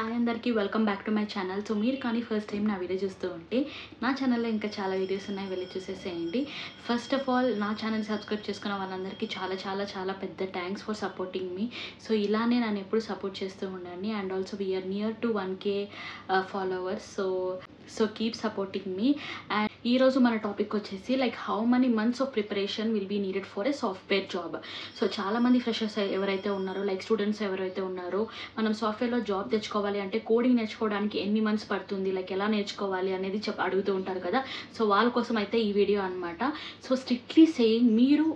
Hi అందరికీ welcome back to my channel. So మీరు కానీ ఫస్ట్ టైం నా వీడియో చూస్తూ ఉంటే నా ఛానల్లో ఇంకా చాలా వీడియోస్ ఉన్నాయి, వెళ్ళి చూసేసేయండి. ఫస్ట్ ఆఫ్ ఆల్ నా ఛానల్ సబ్స్క్రైబ్ చేసుకున్న వాళ్ళందరికీ చాలా చాలా చాలా పెద్ద thanks for supporting me. So ఇలానే నన్ను ఎప్పుడు సపోర్ట్ చేస్తూ ఉండండి. And also we're near to 1K followers. So keep supporting me. And ఈరోజు మన టాపిక్ వచ్చేసి like how many months of preparation will be needed for a software job. So చాలామంది freshers ఎవరైతే ఉన్నారో, లైక్ స్టూడెంట్స్ ఎవరైతే ఉన్నారో, మనం సాఫ్ట్వేర్లో జాబ్ తెచ్చుకోవాలి అంటే కోడింగ్ నేర్చుకోవడానికి ఎన్ని మంత్స్ పడుతుంది, లైక్ ఎలా నేర్చుకోవాలి అనేది అడుగుతూ ఉంటారు కదా. సో వాళ్ళ కోసం అయితే ఈ వీడియో అనమాట. సో స్ట్రిక్ట్లీ సేయింగ్, మీరు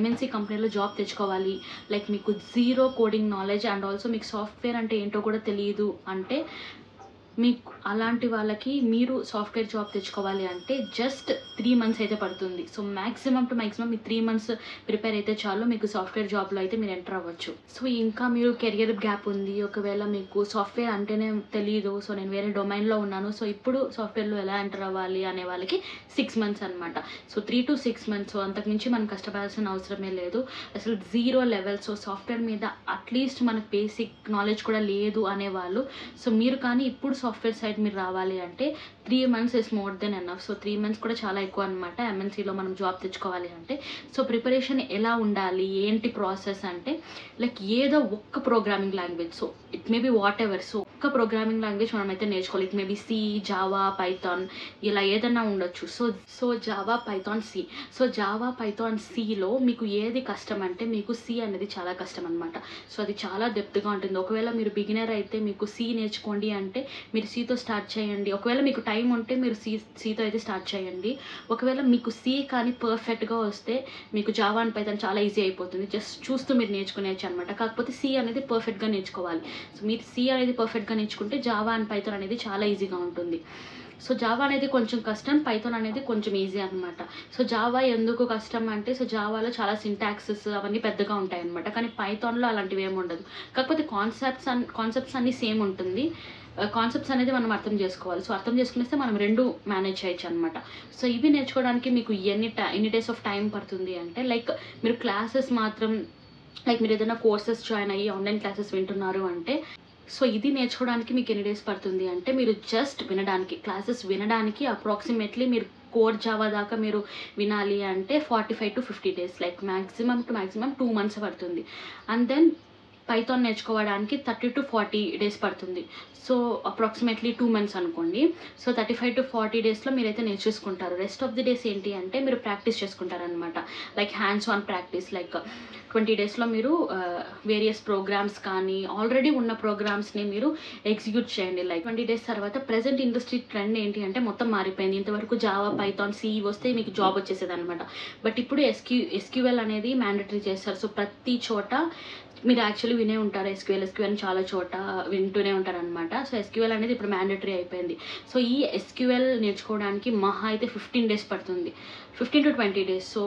MNC కంపెనీలో జాబ్ తెచ్చుకోవాలి, లైక్ మీకు zero coding knowledge and also మీకు సాఫ్ట్వేర్ అంటే ఏంటో కూడా తెలియదు అంటే, మీకు అలాంటి వాళ్ళకి మీరు సాఫ్ట్వేర్ జాబ్ తెచ్చుకోవాలి అంటే జస్ట్ 3 మంత్స్ అయితే పడుతుంది. So maximum to maximum me 3 months prepare అయితే చాలు, మీకు సాఫ్ట్వేర్ జాబ్లో అయితే మీరు ఎంటర్ అవ్వచ్చు. సో ఇంకా మీరు కెరియర్ గ్యాప్ ఉంది, ఒకవేళ మీకు సాఫ్ట్వేర్ అంటేనే తెలియదు, సో నేను వేరే డొమైన్లో ఉన్నాను, సో ఇప్పుడు సాఫ్ట్వేర్లో ఎలా ఎంటర్ అవ్వాలి అనే వాళ్ళకి 6 మంత్స్ అనమాట. సో 3 to 6 మంత్స్, సో అంతకుమించి మనం కష్టపడాల్సిన అవసరమే లేదు. అసలు జీరో లెవెల్, సో సాఫ్ట్వేర్ మీద అట్లీస్ట్ మనకు బేసిక్ నాలెడ్జ్ కూడా లేదు అనేవాళ్ళు, సో మీరు కానీ ఇప్పుడు సాఫ్ట్వేర్ సైడ్ మీరు రావాలి అంటే 3 months is more than enough. So 3 months కూడా చాలా ఎక్కువ అనమాట MNCలో మనం జాబ్ తెచ్చుకోవాలి అంటే. సో ప్రిపరేషన్ ఎలా ఉండాలి, ఏంటి ప్రాసెస్ అంటే, లైక్ ఏదో ఒక్క programming language, so it may be whatever, so ఒక్క ప్రోగ్రామింగ్ లాంగ్వేజ్ మనం అయితే నేర్చుకోవాలి. It may be C, Java, Python, ఇలా ఏదన్నా ఉండొచ్చు. So Java, Python, C. So Java, Python, Cలో మీకు ఏది కష్టం అంటే, మీకు C అనేది చాలా కష్టం అనమాట. సో అది చాలా డెప్త్గా ఉంటుంది. ఒకవేళ మీరు బిగినర్ అయితే మీకు C నేర్చుకోండి అంటే మీరు Cతో స్టార్ట్ చేయండి. ఒకవేళ మీకు టైం ఉంటే మీరు Cతో అయితే స్టార్ట్ చేయండి. ఒకవేళ మీకు C కానీ పర్ఫెక్ట్గా వస్తే మీకు జావా అండ్ పైథాన్ చాలా ఈజీ అయిపోతుంది, జస్ట్ చూస్తూ మీరు నేర్చుకునేచ్చు అనమాట. కాకపోతే C అనేది పర్ఫెక్ట్గా నేర్చుకోవాలి. సో మీరు C అనేది పర్ఫెక్ట్గా నేర్చుకుంటే జావా అండ్ పైథాన్ అనేది చాలా ఈజీగా ఉంటుంది. సో జావా అనేది కొంచెం కష్టం, పైథాన్ అనేది కొంచెం ఈజీ అనమాట. సో జావా ఎందుకు కష్టం అంటే, సో జావాలో చాలా సింటాక్సెస్ అవన్నీ పెద్దగా ఉంటాయి అనమాట, కానీ పైథాన్లో అలాంటివి ఏమి ఉండదు. కాకపోతే కాన్సెప్ట్స్ అన్నీ సేమ్ ఉంటుంది. కాన్సెప్ట్స్ అనేది మనం అర్థం చేసుకోవాలి. సో అర్థం చేసుకునేస్తే మనం రెండు మేనేజ్ చేయొచ్చు అనమాట. సో ఇవి నేర్చుకోవడానికి మీకు ఎన్ని డేస్ ఆఫ్ టైం పడుతుంది అంటే, లైక్ మీరు క్లాసెస్ మాత్రం, లైక్ మీరు ఏదైనా కోర్సెస్ జాయిన్ అయ్యి ఆన్లైన్ క్లాసెస్ వింటున్నారు అంటే, సో ఇది నేర్చుకోవడానికి మీకు ఎన్ని డేస్ పడుతుంది అంటే, మీరు జస్ట్ వినడానికి, క్లాసెస్ వినడానికి అప్రాక్సిమేట్లీ మీరు కోర్ జావా దాకా మీరు వినాలి అంటే 45 to 50 days, like maximum to maximum 2 months పడుతుంది. అండ్ దెన్ పైథాన్ నేర్చుకోవడానికి 30 to 40 days పడుతుంది. సో అప్రాక్సిమేట్లీ 2 months అనుకోండి. సో 35 to 40 daysలో మీరైతే నేర్చేసుకుంటారు. రెస్ట్ ఆఫ్ ది డేస్ ఏంటి అంటే మీరు ప్రాక్టీస్ చేసుకుంటారనమాట, like hands on practice. Like 20 daysలో మీరు వేరియస్ ప్రోగ్రామ్స్ కానీ ఆల్రెడీ ఉన్న ప్రోగ్రామ్స్ని మీరు ఎగ్జిక్యూట్ చేయండి. లైక్ 20 days తర్వాత ప్రజెంట్ ఇండస్ట్రీ ట్రెండ్ ఏంటి అంటే మొత్తం మారిపోయింది. ఇంతవరకు జావా, పైథాన్, C వస్తే మీకు జాబ్ వచ్చేసేది అనమాట. బట్ ఇప్పుడు SQL అనేది మ్యాండటరీ చేస్తారు. సో ప్రతి చోట మీరు యాక్చువల్లీ వినే ఉంటారు SQL అని చాలా చోట వింటూనే ఉంటారనమాట. సో SQL అనేది ఇప్పుడు మ్యాండటరీ అయిపోయింది. సో ఈ SQL నేర్చుకోవడానికి మహా అయితే 15 days పడుతుంది, 15 to 20 days. సో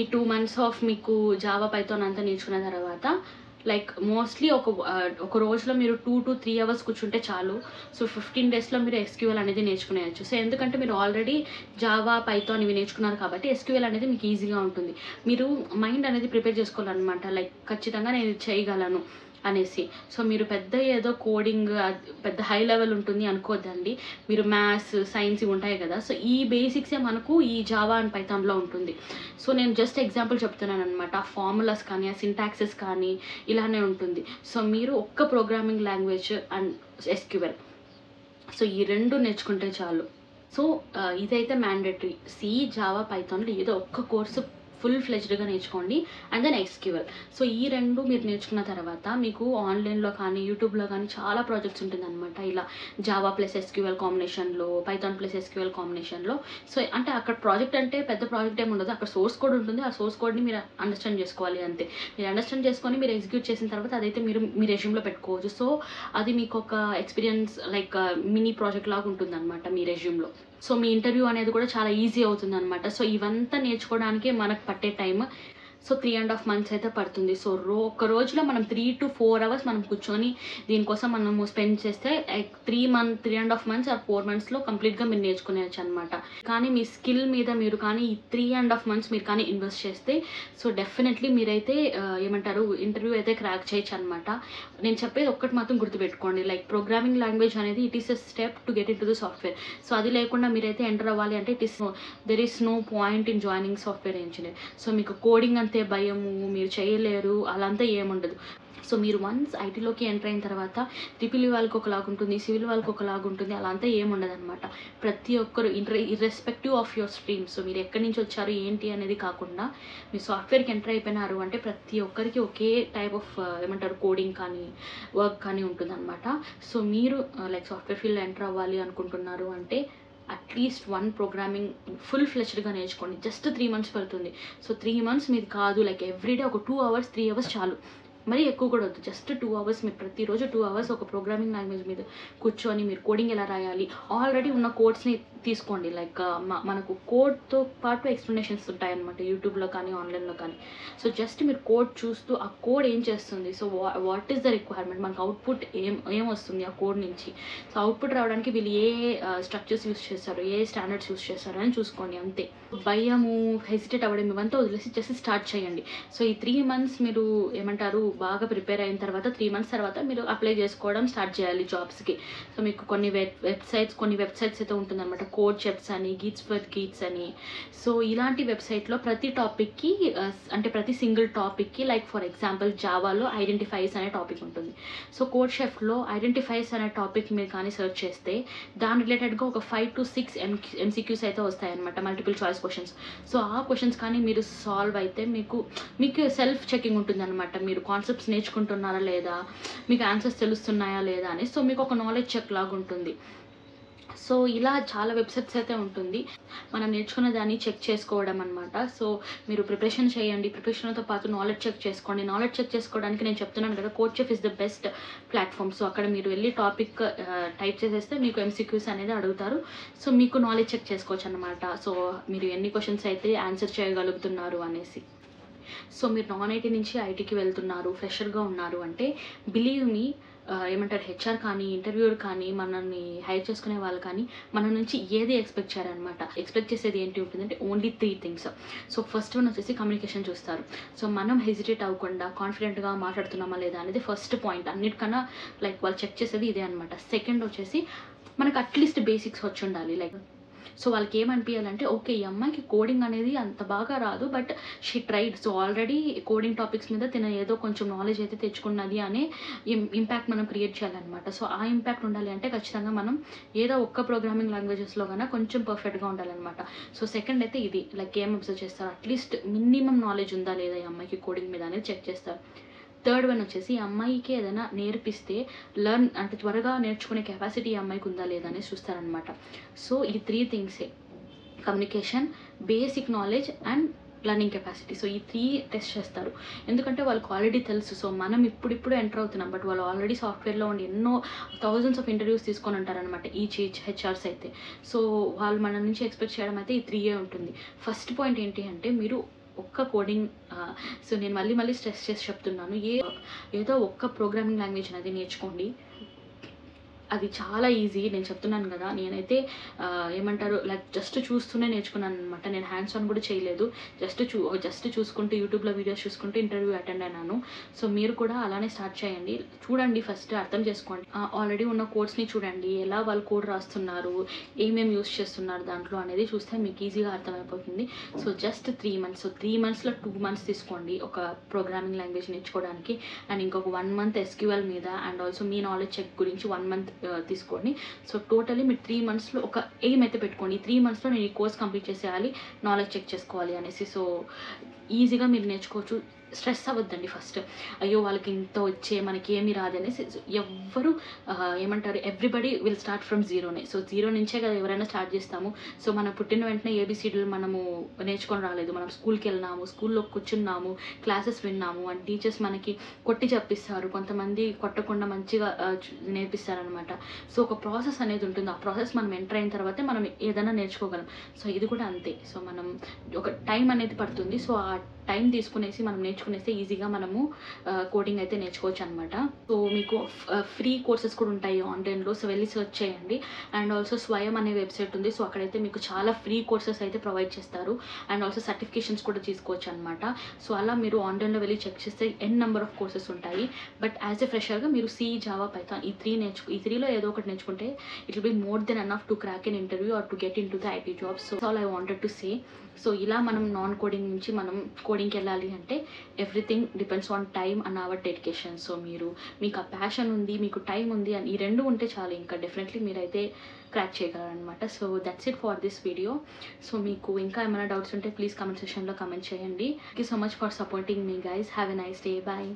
ఈ 2 months ఆఫ్ మీకు జావా, పైథాన్ అంతా నేర్చుకున్న తర్వాత, లైక్ మోస్ట్లీ ఒక రోజులో మీరు 2 to 3 hours కూర్చుంటే చాలు. సో 15 daysలో మీరు SQL అనేది నేర్చుకునేయచ్చు. సో ఎందుకంటే మీరు ఆల్రెడీ జావా, పైథాన్ ఇవి నేర్చుకున్నారు కాబట్టి SQL అనేది మీకు ఈజీగా ఉంటుంది. మీరు మైండ్ అనేది ప్రిపేర్ చేసుకోవాలన్నమాట, లైక్ ఖచ్చితంగా నేను ఇది చేయగలను అనేసి. సో మీరు పెద్ద ఏదో కోడింగ్ పెద్ద హై లెవెల్ ఉంటుంది అనుకోద్దండి. మీరు మ్యాథ్స్, సైన్స్ ఇవి ఉంటాయి కదా, సో ఈ బేసిక్సే మనకు ఈ జావా అండ్ పైథాన్లో ఉంటుంది. సో నేను జస్ట్ ఎగ్జాంపుల్ చెప్తున్నాను అనమాట. ఆ ఫార్ములాస్ కానీ, ఆ సింటాక్సెస్ కానీ ఇలానే ఉంటుంది. సో మీరు ఒక్క programming language and SQL, so ఈ రెండు నేర్చుకుంటే చాలు. సో ఇదైతే మ్యాండేటరీ. C, జావా, పైథాన్లో ఏదో ఒక్క కోర్సు ఫుల్ ఫ్లెజ్డ్గా నేర్చుకోండి. And then SQL. సో ఈ రెండు మీరు నేర్చుకున్న తర్వాత మీకు ఆన్లైన్లో కానీ యూట్యూబ్లో కానీ చాలా ప్రాజెక్ట్స్ ఉంటుందన్నమాట. ఇలా జావా ప్లస్ SQL కాంబినేషన్లో, పైథాన్ ప్లస్ SQL కాంబినేషన్లో. సో అంటే అక్కడ ప్రాజెక్ట్ అంటే పెద్ద ప్రాజెక్ట్ ఏమి ఉండదు, అక్కడ సోర్స్ కోడ్ ఉంటుంది. ఆ సోర్స్ కోడ్ని మీరు అండర్స్టాండ్ చేసుకోవాలి అంతే. మీరు అండర్స్టాండ్ చేసుకొని మీరు ఎగ్జిక్యూట్ చేసిన తర్వాత అదైతే మీరు మీ రెజ్యూమ్లో పెట్టుకోవచ్చు. సో అది మీకు ఒక ఎక్స్పీరియన్స్, లైక్ మినీ ప్రాజెక్ట్ లాగా ఉంటుందన్నమాట మీ రెజ్యూమ్లో. సో మీ ఇంటర్వ్యూ అనేది కూడా చాలా ఈజీ అవుతుంది అనమాట. సో ఇవంతా నేర్చుకోవడానికే మనకు పట్టే టైం. సో 3.5 months అయితే పడుతుంది. సో ఒక రోజులో మనం 3 to 4 hours మనం కూర్చొని దీనికోసం మనము స్పెండ్ చేస్తే 3.5 months ఆర్ 4 monthsలో కంప్లీట్గా మీరు నేర్చుకునేయచ్చు అనమాట. కానీ మీ స్కిల్ మీద మీరు కానీ ఈ 3.5 months మీరు కానీ ఇన్వెస్ట్ చేస్తే సో డెఫినెట్లీ మీరైతే ఏమంటారు ఇంటర్వ్యూ అయితే క్రాక్ చేయొచ్చు అనమాట. నేను చెప్పేది ఒక్కటి మాత్రం గుర్తుపెట్టుకోండి, లైక్ ప్రోగ్రామింగ్ లాంగ్వేజ్ అనేది it is a step to get into the software. So అది లేకుండా మీరైతే ఎంటర్ అవ్వాలి అంటే there is no point in joining software engineer. So మీకు కోడింగ్ అంతే భయము, మీరు చేయలేరు అలంతా ఏముండదు. సో మీరు వన్స్ ఐటీలోకి ఎంటర్ అయిన తర్వాత ట్రిపుల్ వాళ్ళకి ఒకలాగా ఉంటుంది, సివిల్ వాళ్ళకి ఒకలాగా ఉంటుంది, అలా అంతా ఏముండదు అనమాట. ప్రతి ఒక్కరు irrespective of your stream, so మీరు ఎక్కడి నుంచి వచ్చారు ఏంటి అనేది కాకుండా మీరు సాఫ్ట్వేర్కి ఎంటర్ అయిపోయినారు అంటే ప్రతి ఒక్కరికి ఒకే టైప్ ఆఫ్ ఏమంటారు కోడింగ్ కానీ వర్క్ కానీ ఉంటుంది అనమాట. సో మీరు లైక్ సాఫ్ట్వేర్ ఫీల్డ్ ఎంటర్ అవ్వాలి అనుకుంటున్నారు అంటే అట్లీస్ట్ 1 ప్రోగ్రామింగ్ ఫుల్ ఫ్లెచ్డ్గా నేర్చుకోండి. జస్ట్ 3 months పడుతుంది. సో 3 months మీది కాదు, లైక్ ఎవ్రీడే ఒక 2 hours 3 hours చాలు, మరీ ఎక్కువ కూడా వద్దు. జస్ట్ 2 hours మీరు ప్రతిరోజు 2 hours ఒక ప్రోగ్రామింగ్ లాంగ్వేజ్ మీద కూర్చొని మీరు కోడింగ్ ఎలా రాయాలి ఆల్రెడీ ఉన్న కోడ్స్ని తీసుకోండి. లైక్ మనకు కోడ్తో పాటు ఎక్స్ప్లెనేషన్స్ ఉంటాయన్నమాట యూట్యూబ్లో కానీ ఆన్లైన్లో కానీ. సో జస్ట్ మీరు కోడ్ చూస్తూ ఆ కోడ్ ఏం చేస్తుంది, so what is the requirement, మనకు అవుట్పుట్ ఏం వస్తుంది ఆ కోడ్ నుంచి. సో అవుట్పుట్ రావడానికి వీళ్ళు ఏ స్ట్రక్చర్స్ యూస్ చేస్తారు, ఏ స్టాండర్డ్స్ యూస్ చేస్తారు అని చూసుకోండి అంతే. భయము హెసిటేట్ అవ్వడం ఇవంతా వదిలేసి జస్ట్ స్టార్ట్ చేయండి. సో ఈ 3 months మీరు ఏమంటారు బాగా ప్రిపేర్ అయిన తర్వాత 3 months తర్వాత మీరు అప్లై చేసుకోవడం స్టార్ట్ చేయాలి జాబ్స్కి. సో మీకు కొన్ని వెబ్సైట్స్ అయితే ఉంటుందన్నమాట, కోడ్ చెప్స్ అని, గీట్స్ ఫర్ గీట్స్ అని. సో ఇలాంటి వెబ్సైట్లో ప్రతి టాపిక్కి అంటే ప్రతి సింగిల్ టాపిక్కి లైక్ ఫర్ ఎగ్జాంపుల్ జావాలో ఐడెంటిఫైస్ అనే టాపిక్ ఉంటుంది. సో కోడ్ షెఫ్లో ఐడెంటిఫైస్ అనే టాపిక్ మీరు కానీ సెర్చ్ చేస్తే దాని రిలేటెడ్గా ఒక 5 to 6 MCQs అయితే వస్తాయన్నమాట, మల్టిపుల్ చాయిస్ క్వశ్చన్స్. సో ఆ క్వశ్చన్స్ కానీ మీరు సాల్వ్ అయితే మీకు సెల్ఫ్ చెకింగ్ ఉంటుందన్నమాట, మీరు కాన్సెప్ట్స్ నేర్చుకుంటున్నారా లేదా, మీకు ఆన్సర్స్ తెలుస్తున్నాయా లేదా అని. సో మీకు ఒక నాలెడ్జ్ చెక్ లాగా ఉంటుంది. సో ఇలా చాలా వెబ్సైట్స్ అయితే ఉంటుంది, మనం నేర్చుకున్న దాన్ని చెక్ చేసుకోవడం అనమాట. సో మీరు ప్రిపరేషన్ చేయండి, ప్రిపరేషన్తో పాటు నాలెడ్జ్ చెక్ చేసుకోండి. నాలెడ్జ్ చెక్ చేసుకోవడానికి నేను చెప్తున్నాను కదా, code chef is the best platform. So అక్కడ మీరు వెళ్ళి టాపిక్ టైప్ చేసేస్తే మీకు MCQs అనేది అడుగుతారు. సో మీకు నాలెడ్జ్ చెక్ చేసుకోవచ్చు అనమాట. సో మీరు ఎన్ని క్వశ్చన్స్ అయితే ఆన్సర్ చేయగలుగుతున్నారు అనేసి. సో మీరు నాన్ ఐటీ నుంచి ఐటీకి వెళ్తున్నారు, ఫ్రెషర్గా ఉన్నారు అంటే బిలీవ్ మీ ఏమంటారు హెచ్ఆర్ కానీ ఇంటర్వ్యూర్ కానీ మనల్ని హైర్ చేసుకునే వాళ్ళు కానీ మన నుంచి ఏది ఎక్స్పెక్ట్ చేయాలన్నమాట. ఎక్స్పెక్ట్ చేసేది ఏంటి ఉంటుందంటే only 3 things. So first one వచ్చేసి కమ్యూనికేషన్ చూస్తారు. సో మనం హెజిటేట్ అవ్వకుండా కాన్ఫిడెంట్గా మాట్లాడుతున్నామా లేదా అనేది ఫస్ట్ పాయింట్, అన్నిటికన్నా లైక్ వాళ్ళు చెక్ చేసేది ఇదే అనమాట. సెకండ్ వచ్చేసి మనకు అట్లీస్ట్ బేసిక్స్ వచ్చి ఉండాలి. లైక్ సో వాళ్ళకి ఏమనిపించాలంటే ఓకే ఈ అమ్మాయికి కోడింగ్ అనేది అంత బాగా రాదు but she tried, so already coding topics మీద తిన ఏదో కొంచెం నాలెడ్జ్ అయితే తెచ్చుకున్నది అనే ఇంపాక్ట్ మనం క్రియేట్ చేయాలన్నమాట. సో ఆ ఇంపాక్ట్ ఉండాలి అంటే ఖచ్చితంగా మనం ఏదో ఒక్క ప్రోగ్రామింగ్ లాంగ్వేజెస్లో కన్నా కొంచెం పర్ఫెక్ట్గా ఉండాలన్నమాట. సో సెకండ్ అయితే ఇది లైక్ ఏం అబ్జర్వ్ చేస్తారు, అట్లీస్ట్ మినిమం నాలెడ్జ్ ఉందా లేదా ఈ అమ్మాయికి కోడింగ్ మీద అనేది చెక్ చేస్తారు. థర్డ్ వన్ వచ్చేసి ఈ అమ్మాయికి ఏదైనా నేర్పిస్తే అంటే త్వరగా నేర్చుకునే కెపాసిటీ ఈ అమ్మాయికి ఉందా లేదా అనేది చూస్తారనమాట. సో ఈ 3 things, communication, basic knowledge and learning capacity. So ఈ 3 టెస్ట్ చేస్తారు, ఎందుకంటే వాళ్ళకి ఆల్రెడీ తెలుసు. సో మనం ఇప్పుడు ఎంటర్ అవుతున్నాం బట్ వాళ్ళు ఆల్రెడీ సాఫ్ట్వేర్లో ఉండి ఎన్నో thousands of interviews తీసుకొని ఉంటారనమాట ఈచ్ హెచ్ఆర్స్ అయితే. సో వాళ్ళు మన నుంచి ఎక్స్పెక్ట్ చేయడం అయితే ఈ 3 ఉంటుంది. ఫస్ట్ పాయింట్ ఏంటి అంటే మీరు ఒక్క కోడింగ్, సో నేను మళ్ళీ స్ట్రెస్ చేసి చెప్తున్నాను, ఏదో ఒక్క ప్రోగ్రామింగ్ లాంగ్వేజ్ అనేది నేర్చుకోండి. అది చాలా ఈజీ, నేను చెప్తున్నాను కదా. నేనైతే ఏమంటారు లైక్ జస్ట్ చూస్తూనే నేర్చుకున్నాను అనమాట. నేను హ్యాండ్స్ ఆన్ కూడా చేయలేదు, జస్ట్ చూసుకుంటూ యూట్యూబ్లో వీడియోస్ చూసుకుంటూ ఇంటర్వ్యూ అటెండ్ అయినాను. సో మీరు కూడా అలానే స్టార్ట్ చేయండి. చూడండి, ఫస్ట్ అర్థం చేసుకోండి, ఆల్రెడీ ఉన్న కోడ్స్ని చూడండి, ఎలా వాళ్ళు కోడ్ రాస్తున్నారు, ఏమేమి యూస్ చేస్తున్నారు దాంట్లో అనేది చూస్తే మీకు ఈజీగా అర్థమైపోతుంది. So just 3 months, so 3 monthsలో 2 months తీసుకోండి ఒక ప్రోగ్రామింగ్ లాంగ్వేజ్ నేర్చుకోవడానికి, అండ్ ఇంకొక 1 month SQL మీద, అండ్ ఆల్సో మీ నాలెడ్జ్ చెక్ గురించి 1 month తీసుకోండి. సో టోటలీ మీరు 3 monthsలో ఒక ఎయిమ్ అయితే పెట్టుకోండి, 3 monthsలో నేను ఈ కోర్స్ కంప్లీట్ చేసేయాలి, నాలెడ్జ్ చెక్ చేసుకోవాలి అనేసి. సో ఈజీగా మీరు నేర్చుకోవచ్చు. స్ట్రెస్ అవ్వద్దండి ఫస్ట్, అయ్యో వాళ్ళకి ఇంత వచ్చే మనకి ఏమి రాదు అనేసి. ఎవ్వరు ఏమంటారు ఎవ్రీబడి విల్ స్టార్ట్ ఫ్రమ్ జీరోనే. సో 0 నుంచే కదా ఎవరైనా స్టార్ట్ చేస్తాము. సో మనం పుట్టిన వెంటనే ABCDలు మనము నేర్చుకొని రాలేదు, మనం స్కూల్కి వెళ్ళినాము, స్కూల్లో కూర్చున్నాము, క్లాసెస్ విన్నాము, అండ్ టీచర్స్ మనకి కొట్టి చెప్పిస్తారు, కొంతమంది కొట్టకుండా మంచిగా నేర్పిస్తారనమాట. సో ఒక ప్రాసెస్ అనేది ఉంటుంది, ఆ ప్రాసెస్ మనం ఎంటర్ అయిన తర్వాతే మనం ఏదైనా నేర్చుకోగలం. సో ఇది కూడా అంతే. సో మనం ఒక టైం అనేది పడుతుంది. సో ఆ టైం తీసుకునేసి మనం నేర్చుకునేస్తే ఈజీగా మనము కోడింగ్ అయితే నేర్చుకోవచ్చు అనమాట. సో మీకు ఫ్రీ కోర్సెస్ కూడా ఉంటాయి ఆన్లైన్లో, సో వెళ్ళి సెర్చ్ చేయండి. అండ్ ఆల్సో స్వయం అనే వెబ్సైట్ ఉంది, సో అక్కడైతే మీకు చాలా ఫ్రీ కోర్సెస్ అయితే ప్రొవైడ్ చేస్తారు. అండ్ ఆల్సో సర్టిఫికేషన్స్ కూడా తీసుకోవచ్చు అనమాట. సో అలా మీరు ఆన్లైన్లో వెళ్ళి చెక్ చేస్తే నెంబర్ ఆఫ్ కోర్సెస్ ఉంటాయి. బట్ యాజ్ ఎ ఫ్రెషర్గా మీరు సి, జావా, పైథాన్ ఈ త్రీలో ఏదో ఒకటి నేర్చుకుంటే it will be more than enough to crack N interview or to get into the IT jobs. So all I wanted to say. So ఇలా మనం non coding నుంచి మనం కోడింగ్కి వెళ్ళాలి అంటే everything depends on time and hour dedication. So మీకు ఆ passion ఉంది, మీకు టైం ఉంది అని ఈ రెండు ఉంటే చాలు, ఇంకా డెఫినెట్లీ మీరైతే క్రాక్ చేయగలరనమాట. So that's it for this video. So మీకు ఇంకా ఏమైనా డౌట్స్ ఉంటే ప్లీజ్ కమెంట్ సెక్షన్లో కమెంట్ చేయండి. Thank you so much for supporting me guys. Have a nice day. Bye.